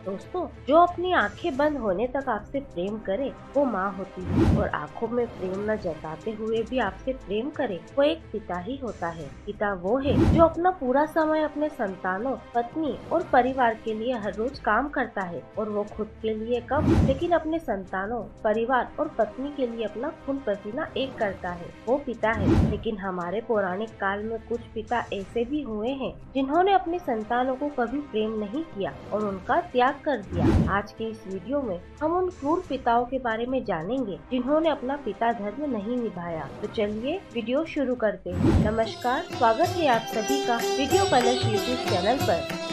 दोस्तों, जो अपनी आंखें बंद होने तक आपसे प्रेम करे वो माँ होती है, और आंखों में प्रेम न जताते हुए भी आपसे प्रेम करे वो एक पिता ही होता है। पिता वो है जो अपना पूरा समय अपने संतानों, पत्नी और परिवार के लिए हर रोज काम करता है, और वो खुद के लिए कम लेकिन अपने संतानों, परिवार और पत्नी के लिए अपना खून पसीना एक करता है, वो पिता है। लेकिन हमारे पौराणिक काल में कुछ पिता ऐसे भी हुए हैं जिन्होंने अपने संतानों को कभी प्रेम नहीं किया और उनका त्याग कर दिया। आज के इस वीडियो में हम उन क्रूर पिताओं के बारे में जानेंगे जिन्होंने अपना पिता धर्म नहीं निभाया। तो चलिए वीडियो शुरू करते हैं। नमस्कार, स्वागत है आप सभी का वीडियो कलश यूट्यूब चैनल पर।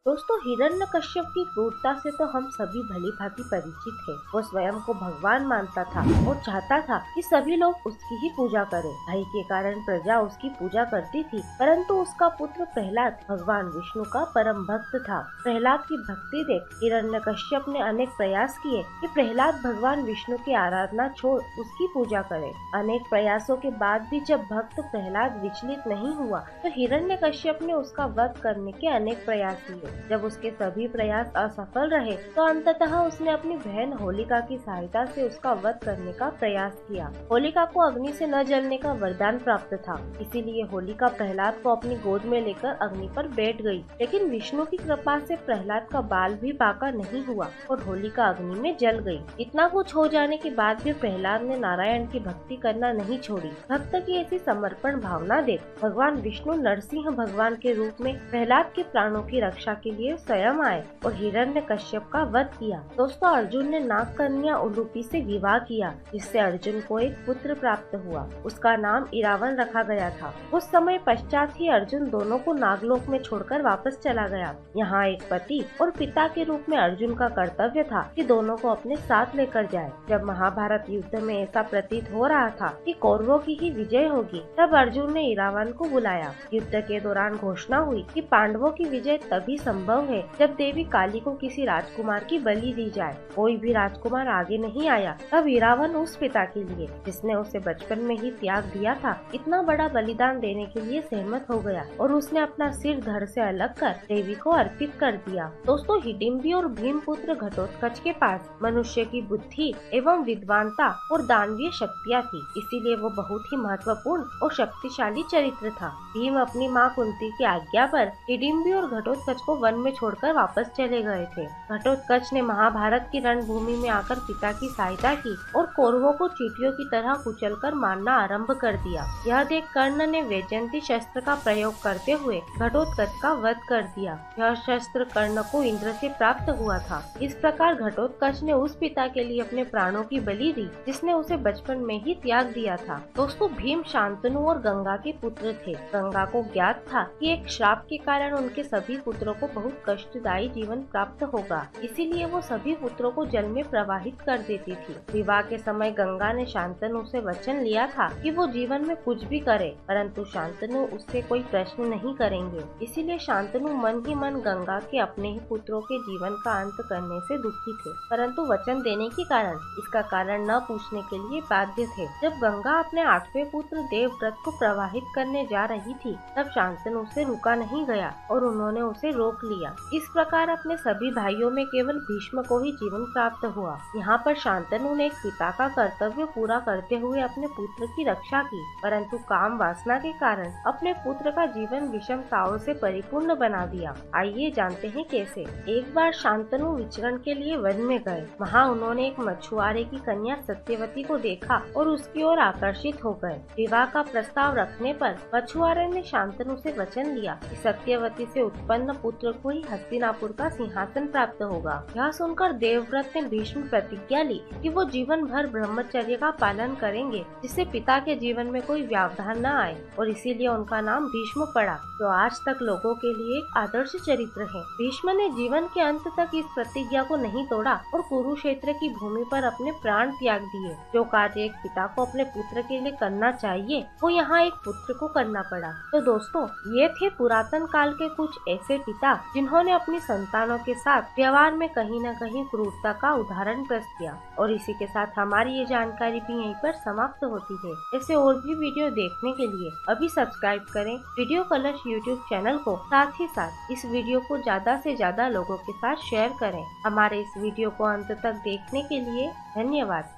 दोस्तों, हिरण्यकश्यप की क्रूरता से तो हम सभी भली भांति परिचित हैं। वो स्वयं को भगवान मानता था और चाहता था कि सभी लोग उसकी ही पूजा करें। भय के कारण प्रजा उसकी पूजा करती थी, परंतु उसका पुत्र प्रहलाद भगवान विष्णु का परम भक्त था। प्रहलाद की भक्ति देख हिरण्यकश्यप ने अनेक प्रयास किए कि प्रहलाद भगवान विष्णु की आराधना छोड़ उसकी पूजा करे। अनेक प्रयासों के बाद भी जब भक्त प्रहलाद विचलित नहीं हुआ तो हिरण्यकश्यप ने उसका वध करने के अनेक प्रयास किए। जब उसके सभी प्रयास असफल रहे तो अंततः उसने अपनी बहन होलिका की सहायता से उसका वध करने का प्रयास किया। होलिका को अग्नि से न जलने का वरदान प्राप्त था, इसीलिए होलिका प्रहलाद को अपनी गोद में लेकर अग्नि पर बैठ गई। लेकिन विष्णु की कृपा से प्रहलाद का बाल भी बांका नहीं हुआ और होलिका अग्नि में जल गई। इतना कुछ हो जाने के बाद भी प्रहलाद ने नारायण की भक्ति करना नहीं छोड़ी। भक्त की ऐसी समर्पण भावना देख भगवान विष्णु नरसिंह भगवान के रूप में प्रहलाद के प्राणों की रक्षा के लिए स्वयं आए और हिरण्यकश्यप का वध किया। दोस्तों, अर्जुन ने नाग कन्या उलूपी से विवाह किया, जिससे अर्जुन को एक पुत्र प्राप्त हुआ। उसका नाम इरावन रखा गया था। उस समय पश्चात ही अर्जुन दोनों को नागलोक में छोड़कर वापस चला गया। यहाँ एक पति और पिता के रूप में अर्जुन का कर्तव्य था कि दोनों को अपने साथ लेकर जाए। जब महाभारत युद्ध में ऐसा प्रतीत हो रहा था कि कौरवों की ही विजय होगी, तब अर्जुन ने इरावन को बुलाया। युद्ध के दौरान घोषणा हुई कि पांडवों की विजय तभी संभव है जब देवी काली को किसी राजकुमार की बलि दी जाए। कोई भी राजकुमार आगे नहीं आया। तब इरावन उस पिता के लिए जिसने उसे बचपन में ही त्याग दिया था, इतना बड़ा बलिदान देने के लिए सहमत हो गया और उसने अपना सिर धड़ से अलग कर देवी को अर्पित कर दिया। दोस्तों, हिडिम्बी और भीमपुत्र घटोत्कच के पास मनुष्य की बुद्धि एवं विद्वानता और दानवीय शक्तियाँ थी, इसीलिए वो बहुत ही महत्वपूर्ण और शक्तिशाली चरित्र था। भीम अपनी माँ कुंती की आज्ञा पर हिडिम्बी और घटोत्कच को वन में छोड़कर वापस चले गए थे। घटोत्कच ने महाभारत की रणभूमि में आकर पिता की सहायता की और कौरवों को चींटियों की तरह कुचलकर मारना आरंभ कर दिया। यह देख कर्ण ने वैजयंती शस्त्र का प्रयोग करते हुए घटोत्कच का वध कर दिया। यह शस्त्र कर्ण को इंद्र से प्राप्त हुआ था। इस प्रकार घटोत्कच ने उस पिता के लिए अपने प्राणों की बलि दी जिसने उसे बचपन में ही त्याग दिया था। दोस्तों, भीम शांतनु और गंगा के पुत्र थे। गंगा को ज्ञात था कि एक श्राप के कारण उनके सभी पुत्रों को बहुत कष्टदायी जीवन प्राप्त होगा, इसीलिए वो सभी पुत्रों को जल में प्रवाहित कर देती थी। विवाह के समय गंगा ने शांतनु से वचन लिया था कि वो जीवन में कुछ भी करे, परंतु शांतनु उससे कोई प्रश्न नहीं करेंगे। इसीलिए शांतनु मन ही मन गंगा के अपने ही पुत्रों के जीवन का अंत करने से दुखी थे, परंतु वचन देने के कारण इसका कारण न पूछने के लिए बाध्य थे। जब गंगा अपने 8वें पुत्र देवव्रत को प्रवाहित करने जा रही थी, तब शांतनु से रुका नहीं गया और उन्होंने उसे रोक लिया। इस प्रकार अपने सभी भाइयों में केवल भीष्म को ही जीवन प्राप्त हुआ। यहाँ पर शांतनु ने एक पिता का कर्तव्य पूरा करते हुए अपने पुत्र की रक्षा की, परंतु काम वासना के कारण अपने पुत्र का जीवन विषमताओं से परिपूर्ण बना दिया। आइए जानते हैं कैसे। एक बार शांतनु विचरण के लिए वन में गए। वहाँ उन्होंने एक मछुआरे की कन्या सत्यवती को देखा और उसकी ओर आकर्षित हो गए। विवाह का प्रस्ताव रखने पर मछुआरे ने शांतनु से वचन लिया कि सत्यवती से उत्पन्न पुत्र को ही हस्तिनापुर का सिंहासन प्राप्त होगा। यह सुनकर देवव्रत ने भीष्म प्रतिज्ञा ली कि वो जीवन भर ब्रह्मचर्य का पालन करेंगे, जिससे पिता के जीवन में कोई व्यवधान न आए, और इसीलिए उनका नाम भीष्म पड़ा, जो आज तक लोगों के लिए एक आदर्श चरित्र है। भीष्म ने जीवन के अंत तक इस प्रतिज्ञा को नहीं तोड़ा और कुरुक्षेत्र की भूमि पर अपने प्राण त्याग दिए। जो कार्य एक पिता को अपने पुत्र के लिए करना चाहिए, वो यहाँ एक पुत्र को करना पड़ा। तो दोस्तों, ये थे पुरातन काल के कुछ ऐसे पिता जिन्होंने अपनी संतानों के साथ व्यवहार में कहीं न कहीं क्रूरता का उदाहरण पेश किया। और इसी के साथ हमारी ये जानकारी भी यहीं पर समाप्त होती है। ऐसे और भी वीडियो देखने के लिए अभी सब्सक्राइब करें वीडियो कलर्स यूट्यूब चैनल को। साथ ही साथ इस वीडियो को ज्यादा से ज्यादा लोगों के साथ शेयर करें। हमारे इस वीडियो को अंत तक देखने के लिए धन्यवाद।